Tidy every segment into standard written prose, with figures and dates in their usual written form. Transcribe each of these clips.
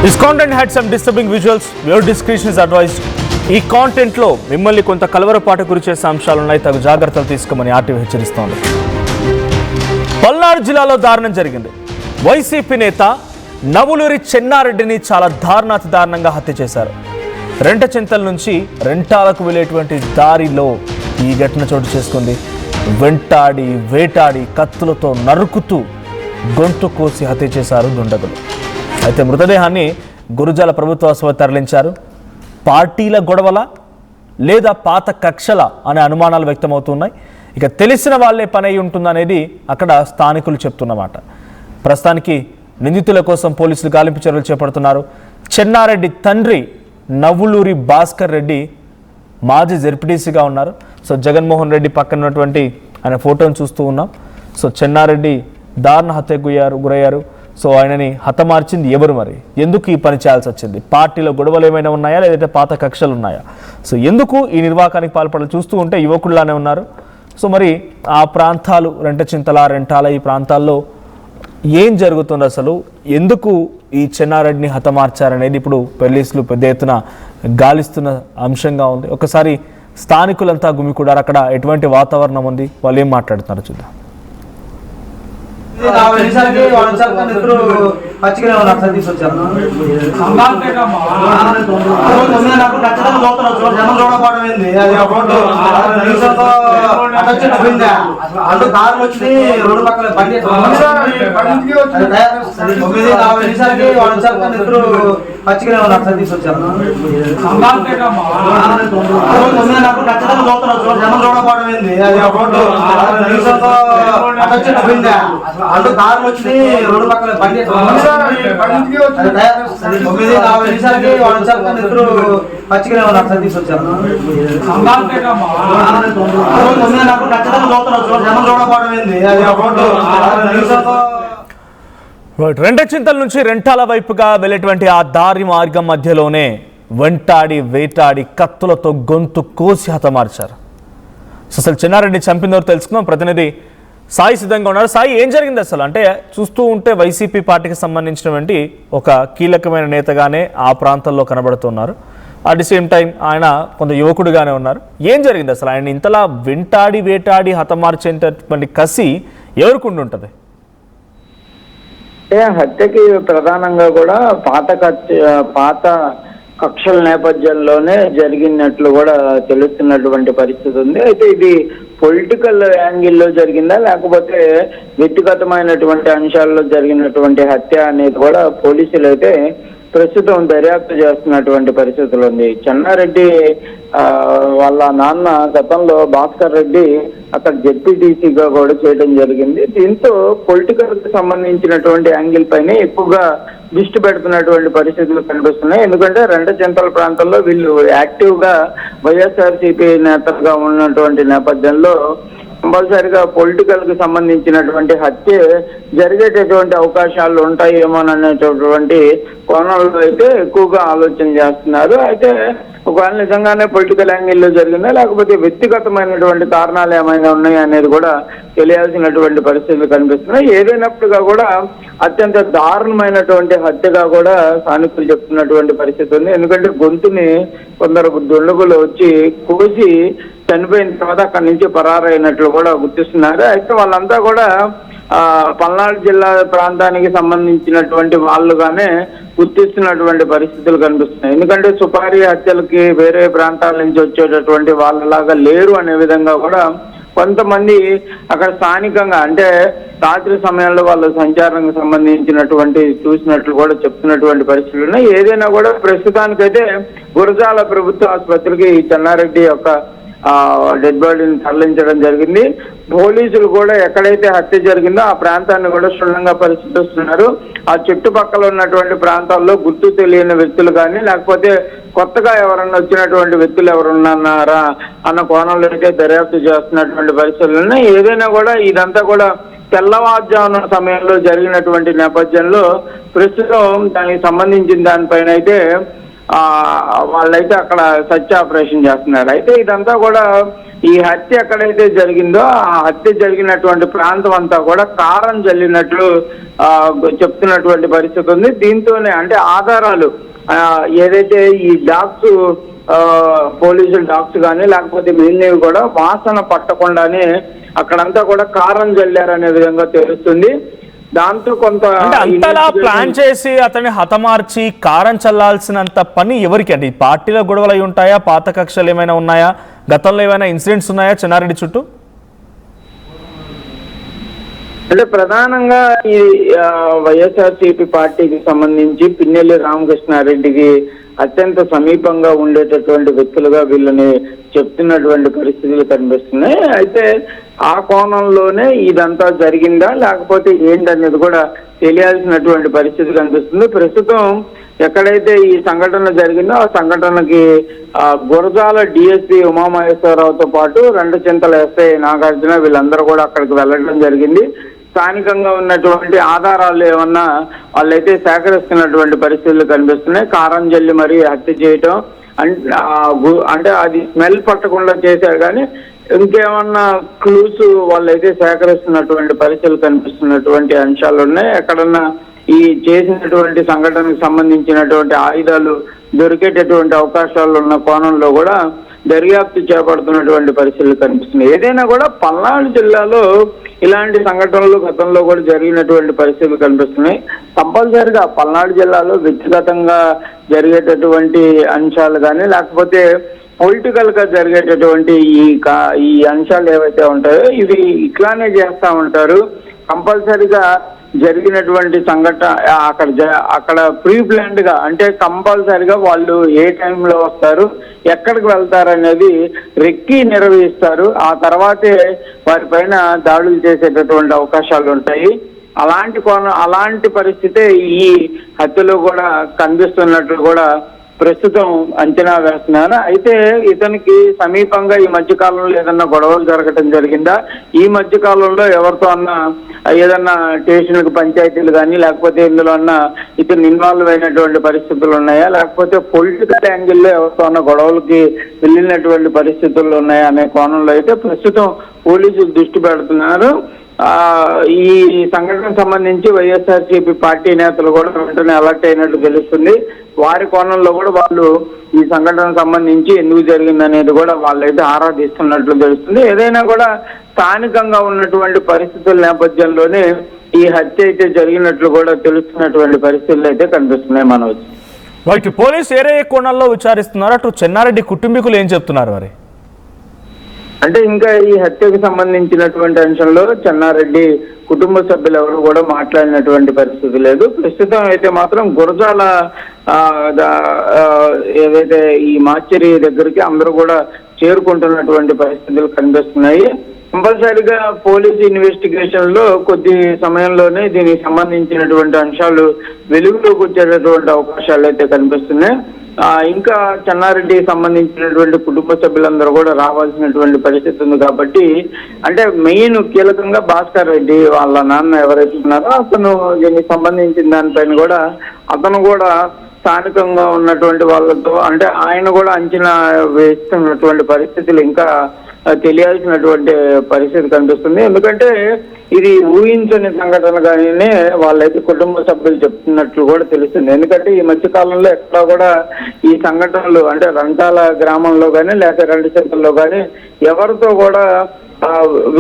This content had some disturbing visuals. Your discretion is advised. ఈ కాంటెంట్లో మిమ్మల్ని కొంత కలవరపాటు గురి చేసే అంశాలు ఉన్నాయి. తగు జాగ్రత్తలు తీసుకోమని ఆర్టీవీ హెచ్చరిస్తోంది. పల్నాడు జిల్లాలో దారుణం జరిగింది. వైసీపీ నేత నవులూరి చెన్నారెడ్డిని చాలా దారుణాతి దారుణంగా హత్య చేశారు. రెంటచింతల నుంచి రెంటాలకు వెళ్ళేటువంటి దారిలో ఈ ఘటన చోటు చేసుకుంది. వెంటాడి వేటాడి కత్తులతో నరుకుతూ గొంతు కోసి హత్య చేశారు దుండగులు. అయితే మృతదేహాన్ని గురుజాల ప్రభుత్వ ఆసుపత్రికి తరలించారు. పార్టీల గొడవల లేదా పాత కక్షల అనే అనుమానాలు వ్యక్తమవుతున్నాయి. ఇక తెలిసిన వాళ్ళే పని అయి ఉంటుందనేది అక్కడ స్థానికులు చెప్తున్నమాట. ప్రస్తుతానికి నిందితుల కోసం పోలీసులు గాలింపు చర్యలు చేపడుతున్నారు. చెన్నారెడ్డి తండ్రి నవ్వులూరి భాస్కర్ రెడ్డి మాజీ జెడ్పీటీసీగా ఉన్నారు. సో జగన్మోహన్ రెడ్డి పక్కన ఉన్నటువంటి ఆయన ఫోటోను చూస్తూ ఉన్నాం. సో చెన్నారెడ్డి దారుణ హత్యకు గురయ్యారు. సో ఆయనని హతమార్చింది ఎవరు, మరి ఎందుకు ఈ పని చేయాల్సి వచ్చింది? పార్టీలో గొడవలు ఏమైనా ఉన్నాయా, లేదంటే పాత కక్షలు ఉన్నాయా? సో ఎందుకు ఈ నిర్వాకానికి పాల్పడాలి? చూస్తూ ఉంటే యువకుల్లానే ఉన్నారు. సో మరి ఆ ప్రాంతాలు రెంటాల ఈ ప్రాంతాల్లో ఏం జరుగుతుంది, అసలు ఎందుకు ఈ చెన్నారెడ్డిని హతమార్చారనేది ఇప్పుడు పోలీసులు పెద్ద ఎత్తున గాలిస్తున్న అంశంగా ఉంది. ఒకసారి స్థానికులంతా గుమికూడారు. అక్కడ ఎటువంటి వాతావరణం ఉంది, వాళ్ళు ఏం మాట్లాడుతున్నారు చూద్దాం. పచ్చిగా తీసుకొచ్చారు అంటూ కారు వచ్చి రోడ్డు పక్కన బండి 9:40 వాళ్ళు వచ్చారు. ఇద్దరు పచ్చిగా ఉన్నారు తీసుకొచ్చారు 9:40 ఖచ్చితంగా చూస్తున్నారు. జనం చూడకపోవడం ఏంది, అది రోడ్డు అంటూ కారు వచ్చి రోడ్డు పక్కన బండి 9:40 వాళ్ళు వచ్చారు. ఇద్దరు పచ్చిగా ఉన్నారు తీసుకొచ్చారు 9:40 ఖచ్చితంగా చూస్తున్నారు. జనం చూడకపోవడం ఏంది, అది రోడ్డు రెంటచింతల నుంచి రెంటాల వైపుగా వెళ్ళేటువంటి ఆ దారి మార్గం మధ్యలోనే వెంటాడి వేటాడి కత్తులతో గొంతు కోసి హతమార్చారు. అసలు చెన్నారెడ్డి చంపినవారు తెలుసుకుందాం. ప్రతినిధి సాయి సిద్ధంగా ఉన్నారు. సాయి, ఏం జరిగింది అసలు? అంటే చూస్తూ ఉంటే వైసీపీ పార్టీకి సంబంధించినటువంటి ఒక కీలకమైన నేతగానే ఆ ప్రాంతంలో కనబడుతున్నారు. అట్ ది సేమ్ టైం ఆయన కొంత యువకుడుగానే ఉన్నారు. ఏం జరిగింది అసలు? ఆయన ఇంతలా వెంటాడి వేటాడి హతమార్చేటటువంటి కసి ఎవరికి ఉంటుంది? హత్యకి ప్రధానంగా కూడా పాత కక్షల నేపథ్యంలోనే జరిగినట్లు కూడా తెలుస్తున్నటువంటి పరిస్థితి ఉంది. అయితే ఇది పొలిటికల్ యాంగిల్లో జరిగిందా, లేకపోతే వ్యక్తిగతమైనటువంటి అంశాల్లో జరిగినటువంటి హత్య అనేది కూడా పోలీసులు అయితే ప్రస్తుతం దర్యాప్తు చేస్తున్నటువంటి పరిస్థితులు ఉంది. చెన్నారెడ్డి వాళ్ళ నాన్న గతంలో భాస్కర్ రెడ్డి అక్కడ జెడ్పీటీసీగా కూడా చేయడం జరిగింది. దీంతో పొలిటికల్ కి సంబంధించినటువంటి యాంగిల్ పైన ఎక్కువగా దృష్టి పెడుతున్నటువంటి పరిస్థితులు కనిపిస్తున్నాయి. ఎందుకంటే రెంటచింతల ప్రాంతంలో వీళ్ళు యాక్టివ్ గా వైఎస్ఆర్సీపీ నేతలుగా ఉన్నటువంటి నేపథ్యంలో కంపల్సరిగా పొలిటికల్ కి సంబంధించినటువంటి హత్య జరిగేటటువంటి అవకాశాలు ఉంటాయేమోననేటటువంటి కోణంలో అయితే ఎక్కువగా ఆలోచన చేస్తున్నారు. అయితే ఒకవేళ నిజంగానే పొలిటికల్ యాంగిల్లో జరిగిందా, లేకపోతే వ్యక్తిగతమైనటువంటి కారణాలు ఏమైనా ఉన్నాయా అనేది కూడా తెలియాల్సినటువంటి పరిస్థితులు కనిపిస్తున్నాయి. ఏదైనప్పటిగా కూడా అత్యంత దారుణమైనటువంటి హత్యగా కూడా స్థానికులు చెప్తున్నటువంటి పరిస్థితి ఉంది. ఎందుకంటే గొంతుని కొందరు దుండగులు వచ్చి కోసి చనిపోయిన తర్వాత అక్కడి నుంచి పరారైనట్లు కూడా గుర్తిస్తున్నారు. అయితే వాళ్ళంతా కూడా పల్నాడు జిల్లా ప్రాంతానికి సంబంధించినటువంటి వాళ్ళుగానే గుర్తిస్తున్నటువంటి పరిస్థితులు కనిపిస్తున్నాయి. ఎందుకంటే సుపారీ హత్యలకి వేరే ప్రాంతాల నుంచి వచ్చేటటువంటి వాళ్ళలాగా లేరు అనే విధంగా కూడా కొంతమంది అక్కడ స్థానికంగా, అంటే రాత్రి సమయంలో వాళ్ళ సంచారానికి సంబంధించినటువంటి చూసినట్లు కూడా చెప్తున్నటువంటి పరిస్థితులు ఉన్నాయి. ఏదైనా కూడా ప్రస్తుతానికైతే గురజాల ప్రభుత్వ ఆసుపత్రికి ఈ చెన్నారెడ్డి యొక్క డెడ్ బాడీని తరలించడం జరిగింది. పోలీసులు కూడా ఎక్కడైతే హత్య జరిగిందో ఆ ప్రాంతాన్ని కూడా క్షుణ్ణంగా పరిశీలిస్తున్నారు. ఆ చుట్టుపక్కల ఉన్నటువంటి ప్రాంతాల్లో గుర్తు తెలియని వ్యక్తులు కానీ, లేకపోతే కొత్తగా ఎవరన్నా వచ్చినటువంటి వ్యక్తులు ఎవరున్నారా అన్న కోణంలో అయితే దర్యాప్తు చేస్తున్నటువంటి పరిస్థితులు ఉన్నాయి. ఏదైనా కూడా ఇదంతా కూడా తెల్లవారుజామున సమయంలో జరిగినటువంటి నేపథ్యంలో ప్రస్తుతం దానికి సంబంధించిన దానిపైన అయితే వాళ్ళైతే అక్కడ సర్చ్ ఆపరేషన్ చేస్తున్నారు. అయితే ఇదంతా కూడా ఈ హత్య ఎక్కడైతే జరిగిందో ఆ హత్య జరిగినటువంటి ప్రాంతం అంతా కూడా కారం జల్లినట్లు చెప్తున్నటువంటి పరిస్థితి ఉంది. దీంతోనే అంటే ఆధారాలు ఏదైతే ఈ డాగ్స్ పోలీసులు డాగ్స్ కానీ లేకపోతే మిగిలినవి కూడా వాసన పట్టకుండానే అక్కడంతా కూడా కారం జల్లారనే విధంగా తెలుస్తుంది. దాంతో కొంత అంతలా ప్లాన్ చేసి అతన్ని హతమార్చి కారం చల్లాల్సినంత పని ఎవరికి అండి? పార్టీలో గొడవలు అయి ఉంటాయా? పాత కక్షలు ఏమైనా ఉన్నాయా? గతంలో ఏమైనా ఇన్సిడెంట్స్ ఉన్నాయా చెన్నారెడ్డి చుట్టూ? అంటే ప్రధానంగా ఈ వైఎస్ఆర్సీపీ పార్టీకి సంబంధించి పిన్నెల్లి రామకృష్ణారెడ్డికి అత్యంత సమీపంగా ఉండేటటువంటి వ్యక్తులుగా వీళ్ళని చెప్తున్నటువంటి పరిస్థితులు కనిపిస్తున్నాయి. అయితే ఆ కోణంలోనే ఇదంతా జరిగిందా లేకపోతే ఏంటనేది కూడా తెలియాల్సినటువంటి పరిస్థితి కనిపిస్తుంది. ప్రస్తుతం ఎక్కడైతే ఈ సంఘటన జరిగిందో ఆ సంఘటనకి గురజాల డిఎస్పీ ఉమామహేశ్వరరావుతో పాటు రెండచింతల ఎస్ఐ నాగార్జున వీళ్ళందరూ కూడా అక్కడికి వెళ్ళడం జరిగింది. స్థానికంగా ఉన్నటువంటి ఆధారాలు ఏమన్నా వాళ్ళైతే సేకరిస్తున్నటువంటి పరిస్థితులు కనిపిస్తున్నాయి. కారం జల్లి మరీ హత్య చేయటం అంటే అది స్మెల్ పట్టకుండా చేశారు కానీ ఇంకేమన్నా క్లూస్ వాళ్ళైతే సేకరిస్తున్నటువంటి పరిస్థితులు కనిపిస్తున్నటువంటి అంశాలు ఉన్నాయి. ఎక్కడన్నా ఈ చేసినటువంటి సంఘటనకు సంబంధించినటువంటి ఆయుధాలు దొరికేటటువంటి అవకాశాలు ఉన్న కోణంలో కూడా దర్యాప్తు చేపడుతున్నటువంటి పరిస్థితులు కనిపిస్తున్నాయి. ఏదైనా కూడా పల్నాడు జిల్లాలో ఇలాంటి సంఘటనలు గతంలో కూడా జరిగినటువంటి పరిస్థితులు కనిపిస్తున్నాయి. కంపల్సరిగా పల్నాడు జిల్లాలో వ్యక్తిగతంగా జరిగేటటువంటి అంశాలు కానీ లేకపోతే పొలిటికల్ గా జరిగేటటువంటి ఈ అంశాలు ఏవైతే ఉంటాయో ఇవి ఇట్లానే చేస్తా ఉంటారు. కంపల్సరిగా జరిగినటువంటి సంఘటన అక్కడ ప్రీ ప్లాన్డ్ గా అంటే కంపల్సరిగా వాళ్ళు ఏ టైంలో వస్తారు ఎక్కడికి వెళ్తారు అనేది రెక్కి నిర్వహిస్తారు. ఆ తర్వాతే వారిపైన దాడులు చేసేటటువంటి అవకాశాలు ఉంటాయి. అలాంటి పరిస్థితే ఈ హత్యలో కూడా కనిపిస్తున్నట్లు కూడా ప్రస్తుతం అంచనా వేస్తున్నారు. అయితే ఇతనికి సమీపంగా ఈ మధ్య కాలంలో ఏదన్నా గొడవలు జరగటం జరిగిందా? ఈ మధ్య కాలంలో ఎవరితో అన్నా ఏదన్నా స్టేషన్లకు పంచాయతీలు కానీ లేకపోతే ఇందులో అన్నా ఇతను ఇన్వాల్వ్ అయినటువంటి పరిస్థితులు ఉన్నాయా? లేకపోతే పొలిటికల్ యాంగిల్లో ఎవరితో అన్న గొడవలకి వెళ్ళినటువంటి పరిస్థితులు ఉన్నాయా అనే కోణంలో అయితే ప్రస్తుతం పోలీసులు దృష్టి పెడుతున్నారు. ఈ సంఘటనకు సంబంధించి వైఎస్ఆర్సీపీ పార్టీ నేతలు కూడా వెంటనే అలర్ట్ అయినట్టు తెలుస్తుంది. వారి కోణంలో కూడా వాళ్ళు ఈ సంఘటనకు సంబంధించి ఎందుకు జరిగింది అనేది కూడా వాళ్ళైతే ఆరాధిస్తున్నట్లు తెలుస్తుంది. ఏదైనా కూడా స్థానికంగా ఉన్నటువంటి పరిస్థితుల నేపథ్యంలోనే ఈ హత్య అయితే జరిగినట్లు కూడా తెలుస్తున్నటువంటి పరిస్థితులు అయితే కనిపిస్తున్నాయి. మనోజ్, వాటి పోలీసు ఏ కోణాల్లో విచారిస్తున్నారు? అటు చెన్నారెడ్డి కుటుంబీకులు ఏం చెప్తున్నారు మరి? అంటే ఇంకా ఈ హత్యకు సంబంధించినటువంటి అంశంలో చెన్నారెడ్డి కుటుంబ సభ్యులు ఎవరు కూడా మాట్లాడినటువంటి పరిస్థితి లేదు. ప్రస్తుతం అయితే మాత్రం గురజాల ఏదైతే ఈ మాచరి దగ్గరికి అందరూ కూడా చేరుకుంటున్నటువంటి పరిస్థితులు కనిపిస్తున్నాయి. కంపల్సరిగా పోలీసు ఇన్వెస్టిగేషన్ లో కొద్ది సమయంలోనే దీనికి సంబంధించినటువంటి అంశాలు వెలుగులోకి వచ్చేటటువంటి అవకాశాలు అయితే కనిపిస్తున్నాయి. ఇంకా చెన్నారెడ్డికి సంబంధించినటువంటి కుటుంబ సభ్యులందరూ కూడా రావాల్సినటువంటి పరిస్థితి ఉంది. కాబట్టి అంటే మెయిన్ కీలకంగా భాస్కర్ రెడ్డి వాళ్ళ నాన్న ఎవరైతే ఉన్నారో అతను దీనికి సంబంధించిన దానిపైన కూడా అతను కూడా స్థానికంగా ఉన్నటువంటి వాళ్ళతో అంటే ఆయన కూడా అంచనా వేస్తున్నటువంటి పరిస్థితులు ఇంకా తెలియాల్సినటువంటి పరిస్థితి కనిపిస్తుంది. ఎందుకంటే ఇది ఊహించని సంఘటనగానే వాళ్ళైతే కుటుంబ సభ్యులు చెప్తున్నట్లు కూడా తెలుస్తుంది. ఎందుకంటే ఈ మధ్య కాలంలో ఎక్కడా కూడా ఈ సంఘటనలు అంటే రంటాల గ్రామంలో కానీ లేక రెండచింతల్లో కానీ ఎవరితో కూడా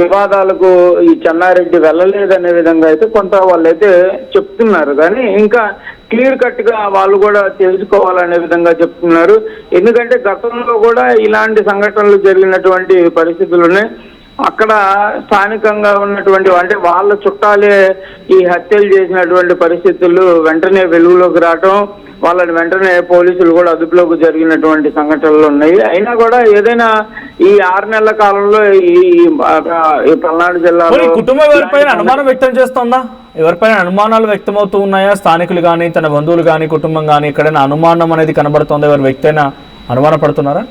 వివాదాలకు ఈ చెన్నారెడ్డి వెళ్ళలేదనే విధంగా అయితే కొంత వాళ్ళైతే చెప్తున్నారు. కానీ ఇంకా క్లియర్ కట్ గా వాళ్ళు కూడా తెలుసుకోవాలనే విధంగా చెప్తున్నారు. ఎందుకంటే గతంలో కూడా ఇలాంటి సంఘటనలు జరిగినటువంటి పరిస్థితులునే అక్కడ స్థానికంగా ఉన్నటువంటి అంటే వాళ్ళ చుట్టాలే ఈ హత్యలు చేసినటువంటి పరిస్థితులు వెంటనే వెలుగులోకి రావటం, వాళ్ళని వెంటనే పోలీసులు కూడా అదుపులోకి జరిగినటువంటి సంఘటనలు ఉన్నాయి. అయినా కూడా ఏదైనా ఈ 6 నెలల కాలంలో ఈ పల్నాడు జిల్లాలో కుటుంబం ఎవరిపైన అనుమానం వ్యక్తం చేస్తోందా? ఎవరిపైన అనుమానాలు వ్యక్తమవుతూ ఉన్నాయా? స్థానికులు కానీ తన బంధువులు కానీ కుటుంబం కానీ ఎక్కడైనా అనుమానం అనేది కనబడుతుందా? ఎవరి వ్యక్తి అయినా అనుమాన పడుతున్నారా?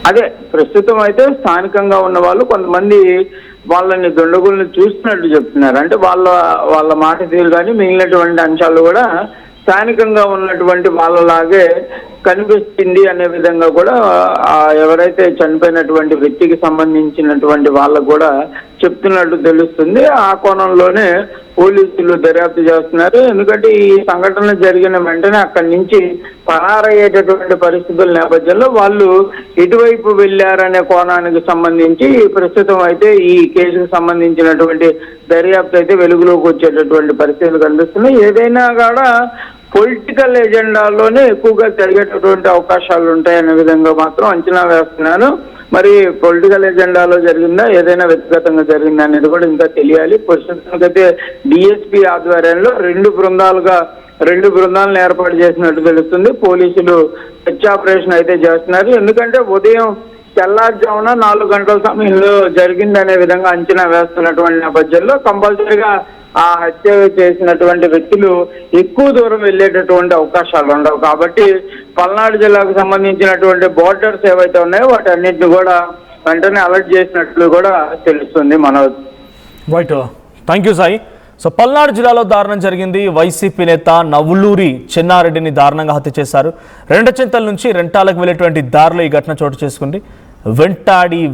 అదే ప్రస్తుతం అయితే స్థానికంగా ఉన్న వాళ్ళు కొంతమంది వాళ్ళని దుండగుల్ని చూస్తున్నట్టు చెప్తున్నారు. అంటే వాళ్ళ మాట తీరు కానీ మిగిలినటువంటి అంశాలు కూడా స్థానికంగా ఉన్నటువంటి వాళ్ళలాగే కనిపిస్తుంది అనే విధంగా కూడా ఎవరైతే చనిపోయినటువంటి వ్యక్తికి సంబంధించినటువంటి వాళ్ళకు కూడా చెప్తున్నట్టు తెలుస్తుంది. ఆ కోణంలోనే పోలీసులు దర్యాప్తు చేస్తున్నారు. ఎందుకంటే ఈ సంఘటన జరిగిన వెంటనే అక్కడి నుంచి పరారయ్యేటటువంటి పరిస్థితుల నేపథ్యంలో వాళ్ళు ఎటువైపు వెళ్ళారనే కోణానికి సంబంధించి ప్రస్తుతం అయితే ఈ కేసుకు సంబంధించినటువంటి దర్యాప్తు అయితే వెలుగులోకి వచ్చేటటువంటి పరిస్థితులు కనిపిస్తున్నాయి. ఏదైనా కూడా పొలిటికల్ ఎజెండాలోనే ఎక్కువగా జరిగేటటువంటి అవకాశాలు ఉంటాయనే విధంగా మాత్రం అంచనా వేస్తున్నాను. మరి పొలిటికల్ ఎజెండాలో జరిగిందా, ఏదైనా వ్యక్తిగతంగా జరిగిందా అనేది కూడా ఇంకా తెలియాలి. ప్రస్తుతానికైతే డిఎస్పీ ఆధ్వర్యంలో రెండు బృందాలను ఏర్పాటు చేసినట్టు తెలుస్తుంది. పోలీసులు సెర్చ్ ఆపరేషన్ అయితే చేస్తున్నారు. ఎందుకంటే ఉదయం తెల్లారుజామున 4 గంటల సమయంలో జరిగిందనే విధంగా అంచనా వేస్తున్నటువంటి నేపథ్యంలో కంపల్సరీగా ఆ హత్య చేసినటువంటి వ్యక్తులు ఎక్కువ దూరం వెళ్ళేటటువంటి అవకాశాలు ఉండవు. కాబట్టి పల్నాడు జిల్లాకు సంబంధించినటువంటి బోర్డర్స్ ఏవైతే ఉన్నాయో వాటి అన్నింటిని కూడా వెంటనే అలర్ట్ చేసినట్లు కూడా తెలుస్తుంది. Manoj. Right, thank you Sai. So Palnadu జిల్లాలో దారుణం జరిగింది. వైసీపీ నేత నవ్వులూరి చెన్నారెడ్డిని దారుణంగా హత్య చేశారు. రెండచింతల నుంచి రెంటాలకు వెళ్ళేటువంటి దారిలో ఈ ఘటన చోటు చేసుకుంది.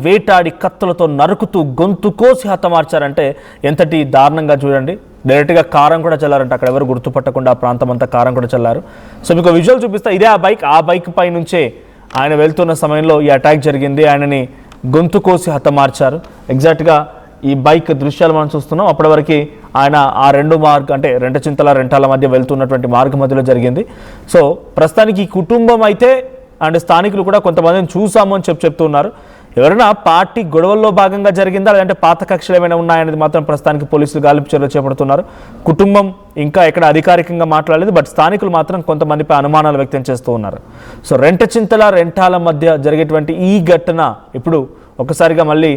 వేటాడి కత్తులతో నరుకుతూ గొంతు కోసి హతమార్చారంటే ఎంతటి దారుణంగా చూడండి. డైరెక్ట్గా కారం కూడా చల్లారంటే అక్కడ ఎవరు గుర్తుపట్టకుండా ఆ ప్రాంతం అంతా కారం కూడా చల్లారు. సో మీకు విజువల్ చూపిస్తా. ఇదే ఆ బైక్ పై నుంచే ఆయన వెళ్తున్న సమయంలో ఈ అటాక్ జరిగింది. ఆయనని గొంతు కోసి హతమార్చారు. ఎగ్జాక్ట్గా ఈ బైక్ దృశ్యాలు మనం చూస్తున్నాం. అప్పటి వరకు ఆయన ఆ రెంటాల మధ్య వెళ్తున్నటువంటి మార్గం మధ్యలో జరిగింది. సో ప్రస్తుతానికి ఈ కుటుంబం అయితే అండ్ స్థానికులు కూడా కొంతమందిని చూసాము అని చెప్తున్నారు. ఎవరైనా పార్టీ గొడవల్లో భాగంగా జరిగిందా లేదంటే పాత కక్షలు ఏమైనా ఉన్నాయనేది మాత్రం ప్రస్తుతానికి పోలీసులు గాలింపు చర్యలు చేపడుతున్నారు. కుటుంబం ఇంకా ఎక్కడ అధికారికంగా మాట్లాడలేదు. బట్ స్థానికులు మాత్రం కొంతమందిపై అనుమానాలు వ్యక్తం చేస్తూ ఉన్నారు. సో రెంటాల మధ్య జరిగేటువంటి ఈ ఘటన ఇప్పుడు ఒకసారిగా మళ్ళీ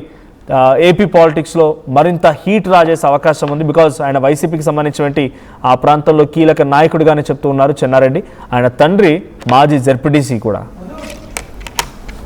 ఏపీ పాలిటిక్స్లో మరింత హీట్ రాజేసే అవకాశం ఉంది. బికాజ్ ఆయన వైసీపీకి సంబంధించినటువంటి ఆ ప్రాంతంలో కీలక నాయకుడిగానే చెప్తూ ఉన్నారు చెన్నారెడ్డి. ఆయన తండ్రి మాజీ జెడ్పీటీసీ కూడా.